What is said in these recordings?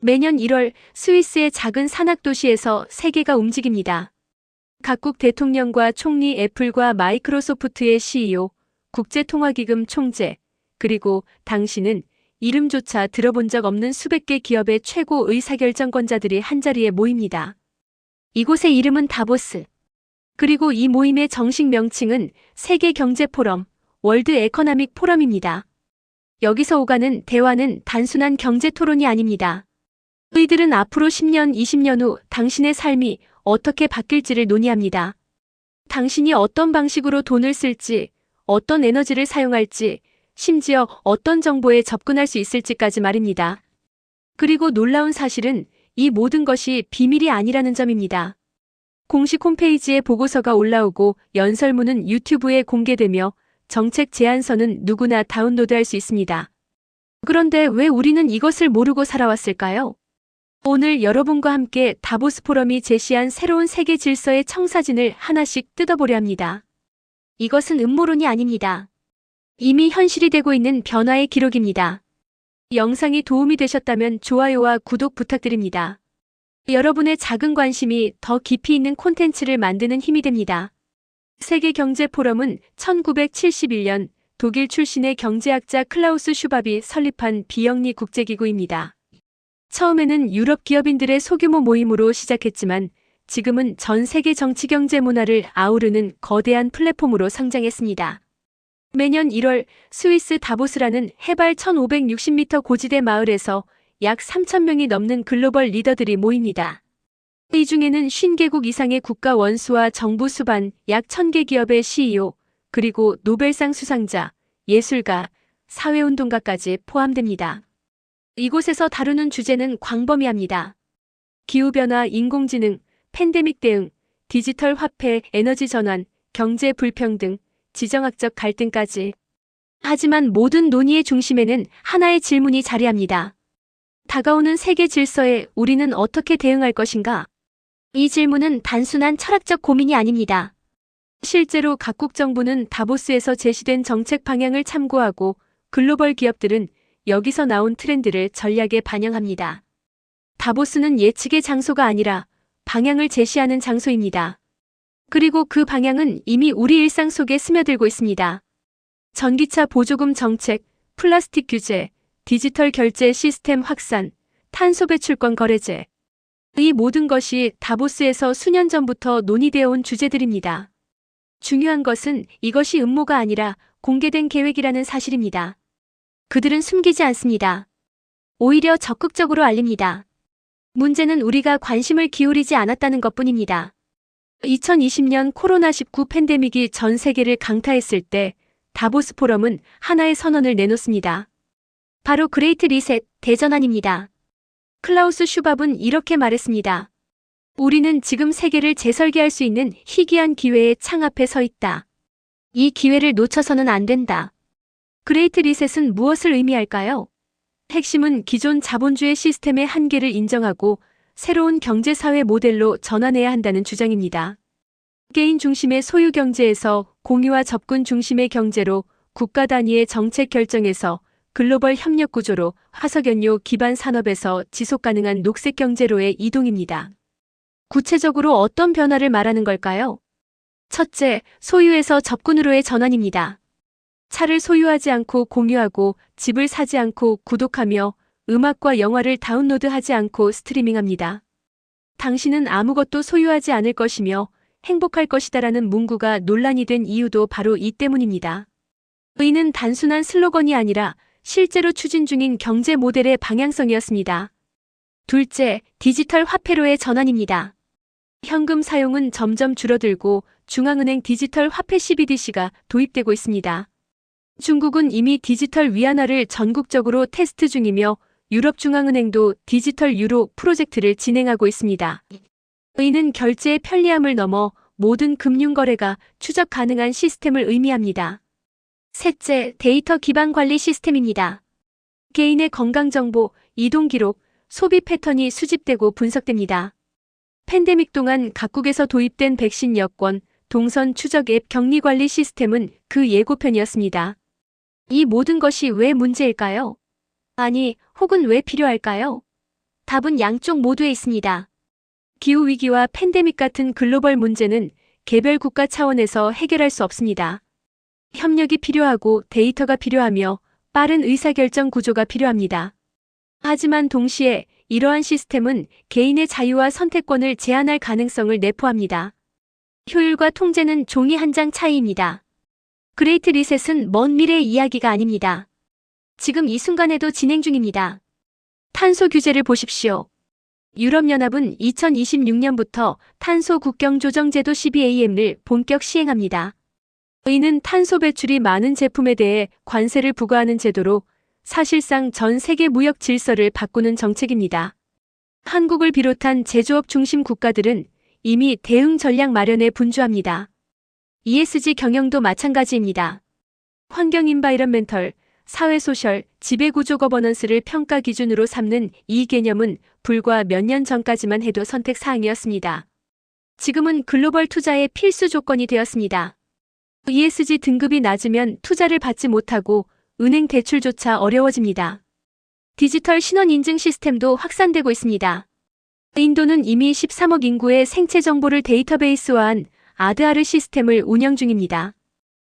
매년 1월 스위스의 작은 산악도시에서 세계가 움직입니다. 각국 대통령과 총리, 애플과 마이크로소프트의 CEO, 국제통화기금 총재, 그리고 당신은 이름조차 들어본 적 없는 수백 개 기업의 최고 의사결정권자들이 한자리에 모입니다. 이곳의 이름은 다보스. 그리고 이 모임의 정식 명칭은 세계경제포럼, 월드 에커나믹 포럼입니다. 여기서 오가는 대화는 단순한 경제 토론이 아닙니다. 의들은 앞으로 10년, 20년 후 당신의 삶이 어떻게 바뀔지를 논의합니다. 당신이 어떤 방식으로 돈을 쓸지, 어떤 에너지를 사용할지, 심지어 어떤 정보에 접근할 수 있을지까지 말입니다. 그리고 놀라운 사실은 이 모든 것이 비밀이 아니라는 점입니다. 공식 홈페이지에 보고서가 올라오고 연설문은 유튜브에 공개되며 정책 제안서는 누구나 다운로드할 수 있습니다. 그런데 왜 우리는 이것을 모르고 살아왔을까요? 오늘 여러분과 함께 다보스 포럼이 제시한 새로운 세계 질서의 청사진을 하나씩 뜯어보려 합니다. 이것은 음모론이 아닙니다. 이미 현실이 되고 있는 변화의 기록입니다. 영상이 도움이 되셨다면 좋아요와 구독 부탁드립니다. 여러분의 작은 관심이 더 깊이 있는 콘텐츠를 만드는 힘이 됩니다. 세계경제포럼은 1971년 독일 출신의 경제학자 클라우스 슈밥이 설립한 비영리 국제기구입니다. 처음에는 유럽 기업인들의 소규모 모임으로 시작했지만 지금은 전 세계 정치 경제 문화를 아우르는 거대한 플랫폼으로 성장했습니다. 매년 1월 스위스 다보스라는 해발 1560m 고지대 마을에서 약 3,000명이 넘는 글로벌 리더들이 모입니다. 이 중에는 50개국 이상의 국가 원수와 정부 수반, 약 1,000개 기업의 CEO, 그리고 노벨상 수상자, 예술가, 사회운동가까지 포함됩니다. 이곳에서 다루는 주제는 광범위합니다. 기후변화, 인공지능, 팬데믹 대응, 디지털 화폐, 에너지 전환, 경제 불평등, 지정학적 갈등까지. 하지만 모든 논의의 중심에는 하나의 질문이 자리합니다. 다가오는 세계 질서에 우리는 어떻게 대응할 것인가? 이 질문은 단순한 철학적 고민이 아닙니다. 실제로 각국 정부는 다보스에서 제시된 정책 방향을 참고하고 글로벌 기업들은 여기서 나온 트렌드를 전략에 반영합니다. 다보스는 예측의 장소가 아니라 방향을 제시하는 장소입니다. 그리고 그 방향은 이미 우리 일상 속에 스며들고 있습니다. 전기차 보조금 정책, 플라스틱 규제, 디지털 결제 시스템 확산, 탄소 배출권 거래제. 이 모든 것이 다보스에서 수년 전부터 논의되어 온 주제들입니다. 중요한 것은 이것이 음모가 아니라 공개된 계획이라는 사실입니다. 그들은 숨기지 않습니다. 오히려 적극적으로 알립니다. 문제는 우리가 관심을 기울이지 않았다는 것뿐입니다. 2020년 코로나19 팬데믹이 전 세계를 강타했을 때 다보스 포럼은 하나의 선언을 내놓습니다. 바로 그레이트 리셋, 대전환입니다. 클라우스 슈밥은 이렇게 말했습니다. 우리는 지금 세계를 재설계할 수 있는 희귀한 기회의 창 앞에 서 있다. 이 기회를 놓쳐서는 안 된다. 그레이트 리셋은 무엇을 의미할까요? 핵심은 기존 자본주의 시스템의 한계를 인정하고 새로운 경제사회 모델로 전환해야 한다는 주장입니다. 개인 중심의 소유 경제에서 공유와 접근 중심의 경제로, 국가 단위의 정책 결정에서 글로벌 협력 구조로, 화석연료 기반 산업에서 지속 가능한 녹색 경제로의 이동입니다. 구체적으로 어떤 변화를 말하는 걸까요? 첫째, 소유에서 접근으로의 전환입니다. 차를 소유하지 않고 공유하고, 집을 사지 않고 구독하며, 음악과 영화를 다운로드하지 않고 스트리밍합니다. 당신은 아무것도 소유하지 않을 것이며 행복할 것이다라는 문구가 논란이 된 이유도 바로 이 때문입니다. 의는 단순한 슬로건이 아니라 실제로 추진 중인 경제 모델의 방향성이었습니다. 둘째, 디지털 화폐로의 전환입니다. 현금 사용은 점점 줄어들고 중앙은행 디지털 화폐 CBDC가 도입되고 있습니다. 중국은 이미 디지털 위안화를 전국적으로 테스트 중이며 유럽중앙은행도 디지털 유로 프로젝트를 진행하고 있습니다. 의는 결제의 편리함을 넘어 모든 금융거래가 추적 가능한 시스템을 의미합니다. 셋째, 데이터 기반 관리 시스템입니다. 개인의 건강정보, 이동기록, 소비 패턴이 수집되고 분석됩니다. 팬데믹 동안 각국에서 도입된 백신 여권, 동선 추적 앱 격리관리 시스템은 그 예고편이었습니다. 이 모든 것이 왜 문제일까요? 아니, 혹은 왜 필요할까요? 답은 양쪽 모두에 있습니다. 기후위기와 팬데믹 같은 글로벌 문제는 개별 국가 차원에서 해결할 수 없습니다. 협력이 필요하고 데이터가 필요하며 빠른 의사결정 구조가 필요합니다. 하지만 동시에 이러한 시스템은 개인의 자유와 선택권을 제한할 가능성을 내포합니다. 효율과 통제는 종이 한 장 차이입니다. 그레이트 리셋은 먼 미래의 이야기가 아닙니다. 지금 이 순간에도 진행 중입니다. 탄소 규제를 보십시오. 유럽연합은 2026년부터 탄소 국경 조정 제도 CBAM을 본격 시행합니다. 이는 탄소 배출이 많은 제품에 대해 관세를 부과하는 제도로 사실상 전 세계 무역 질서를 바꾸는 정책입니다. 한국을 비롯한 제조업 중심 국가들은 이미 대응 전략 마련에 분주합니다. ESG 경영도 마찬가지입니다. 환경 인바이런멘털, 사회 소셜, 지배구조 거버넌스를 평가 기준으로 삼는 이 개념은 불과 몇 년 전까지만 해도 선택 사항이었습니다. 지금은 글로벌 투자의 필수 조건이 되었습니다. ESG 등급이 낮으면 투자를 받지 못하고 은행 대출조차 어려워집니다. 디지털 신원 인증 시스템도 확산되고 있습니다. 인도는 이미 13억 인구의 생체 정보를 데이터베이스화한 아드아르 시스템을 운영 중입니다.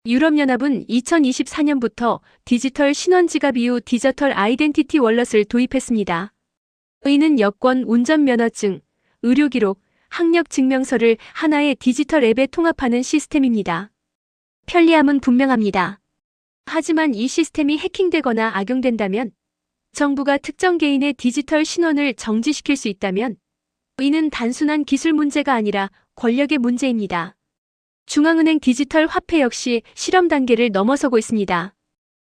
유럽연합은 2024년부터 디지털 신원 지갑 이후 디지털 아이덴티티 월렛을 도입했습니다. 이는 여권, 운전면허증, 의료기록, 학력증명서를 하나의 디지털 앱에 통합하는 시스템입니다. 편리함은 분명합니다. 하지만 이 시스템이 해킹되거나 악용된다면, 정부가 특정 개인의 디지털 신원을 정지시킬 수 있다면, 이는 단순한 기술 문제가 아니라 권력의 문제입니다. 중앙은행 디지털 화폐 역시 실험 단계를 넘어서고 있습니다.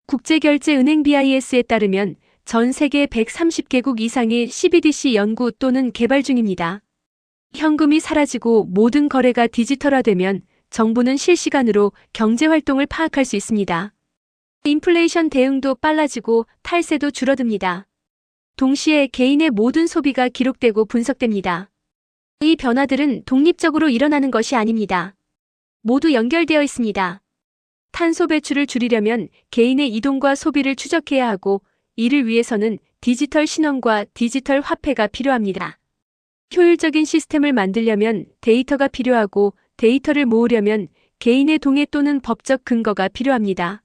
국제결제은행 BIS에 따르면 전 세계 130개국 이상의 CBDC 연구 또는 개발 중입니다. 현금이 사라지고 모든 거래가 디지털화되면 정부는 실시간으로 경제활동을 파악할 수 있습니다. 인플레이션 대응도 빨라지고 탈세도 줄어듭니다. 동시에 개인의 모든 소비가 기록되고 분석됩니다. 이 변화들은 독립적으로 일어나는 것이 아닙니다. 모두 연결되어 있습니다. 탄소 배출을 줄이려면 개인의 이동과 소비를 추적해야 하고 이를 위해서는 디지털 신원과 디지털 화폐가 필요합니다. 효율적인 시스템을 만들려면 데이터가 필요하고 데이터를 모으려면 개인의 동의 또는 법적 근거가 필요합니다.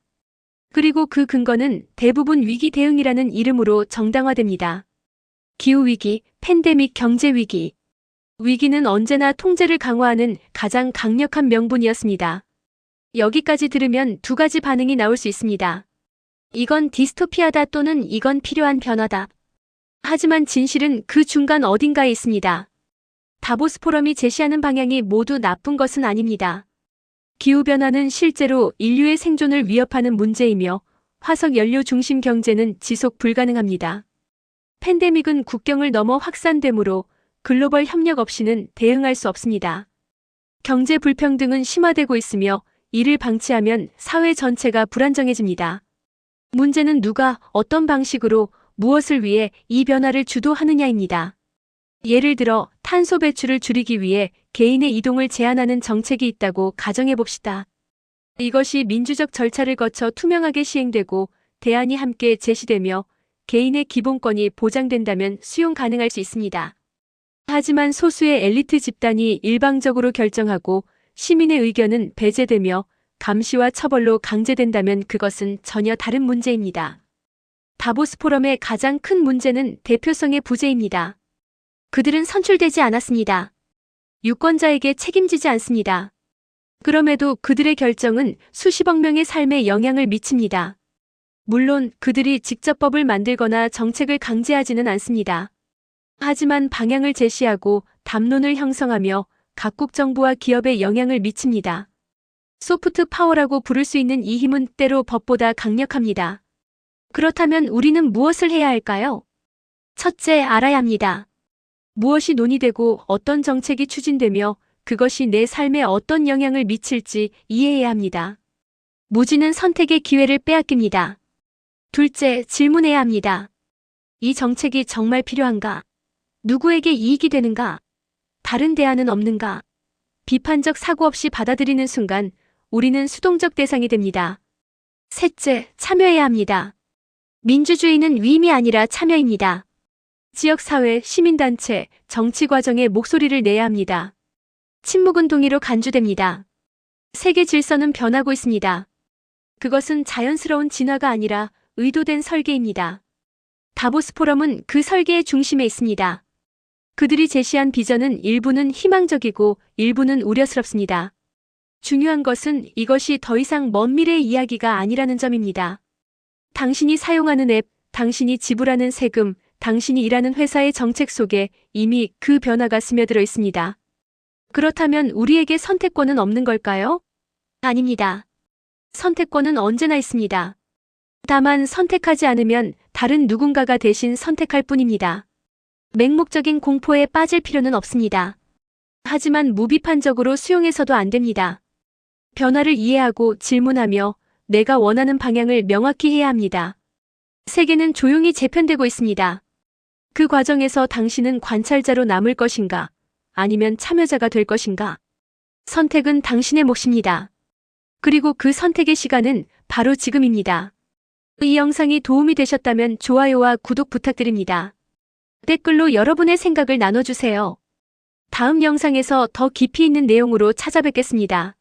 그리고 그 근거는 대부분 위기 대응이라는 이름으로 정당화됩니다. 기후위기, 팬데믹 경제위기. 위기는 언제나 통제를 강화하는 가장 강력한 명분이었습니다. 여기까지 들으면 두 가지 반응이 나올 수 있습니다. 이건 디스토피아다 또는 이건 필요한 변화다. 하지만 진실은 그 중간 어딘가에 있습니다. 다보스 포럼이 제시하는 방향이 모두 나쁜 것은 아닙니다. 기후변화는 실제로 인류의 생존을 위협하는 문제이며 화석 연료 중심 경제는 지속 불가능합니다. 팬데믹은 국경을 넘어 확산되므로 글로벌 협력 없이는 대응할 수 없습니다. 경제 불평등은 심화되고 있으며 이를 방치하면 사회 전체가 불안정해집니다. 문제는 누가 어떤 방식으로 무엇을 위해 이 변화를 주도하느냐입니다. 예를 들어 탄소 배출을 줄이기 위해 개인의 이동을 제한하는 정책이 있다고 가정해 봅시다. 이것이 민주적 절차를 거쳐 투명하게 시행되고 대안이 함께 제시되며 개인의 기본권이 보장된다면 수용 가능할 수 있습니다. 하지만 소수의 엘리트 집단이 일방적으로 결정하고 시민의 의견은 배제되며 감시와 처벌로 강제된다면 그것은 전혀 다른 문제입니다. 다보스 포럼의 가장 큰 문제는 대표성의 부재입니다. 그들은 선출되지 않았습니다. 유권자에게 책임지지 않습니다. 그럼에도 그들의 결정은 수십억 명의 삶에 영향을 미칩니다. 물론 그들이 직접 법을 만들거나 정책을 강제하지는 않습니다. 하지만 방향을 제시하고 담론을 형성하며 각국 정부와 기업에 영향을 미칩니다. 소프트 파워라고 부를 수 있는 이 힘은 때로 법보다 강력합니다. 그렇다면 우리는 무엇을 해야 할까요? 첫째, 알아야 합니다. 무엇이 논의되고 어떤 정책이 추진되며 그것이 내 삶에 어떤 영향을 미칠지 이해해야 합니다. 무지는 선택의 기회를 빼앗깁니다. 둘째, 질문해야 합니다. 이 정책이 정말 필요한가? 누구에게 이익이 되는가? 다른 대안은 없는가? 비판적 사고 없이 받아들이는 순간 우리는 수동적 대상이 됩니다. 셋째, 참여해야 합니다. 민주주의는 위임이 아니라 참여입니다. 지역사회, 시민단체, 정치 과정에 목소리를 내야 합니다. 침묵은 동의로 간주됩니다. 세계 질서는 변하고 있습니다. 그것은 자연스러운 진화가 아니라 의도된 설계입니다. 다보스 포럼은 그 설계의 중심에 있습니다. 그들이 제시한 비전은 일부는 희망적이고 일부는 우려스럽습니다. 중요한 것은 이것이 더 이상 먼 미래의 이야기가 아니라는 점입니다. 당신이 사용하는 앱, 당신이 지불하는 세금, 당신이 일하는 회사의 정책 속에 이미 그 변화가 스며들어 있습니다. 그렇다면 우리에게 선택권은 없는 걸까요? 아닙니다. 선택권은 언제나 있습니다. 다만 선택하지 않으면 다른 누군가가 대신 선택할 뿐입니다. 맹목적인 공포에 빠질 필요는 없습니다. 하지만 무비판적으로 수용해서도 안 됩니다. 변화를 이해하고 질문하며 내가 원하는 방향을 명확히 해야 합니다. 세계는 조용히 재편되고 있습니다. 그 과정에서 당신은 관찰자로 남을 것인가? 아니면 참여자가 될 것인가? 선택은 당신의 몫입니다. 그리고 그 선택의 시간은 바로 지금입니다. 이 영상이 도움이 되셨다면 좋아요와 구독 부탁드립니다. 댓글로 여러분의 생각을 나눠주세요. 다음 영상에서 더 깊이 있는 내용으로 찾아뵙겠습니다.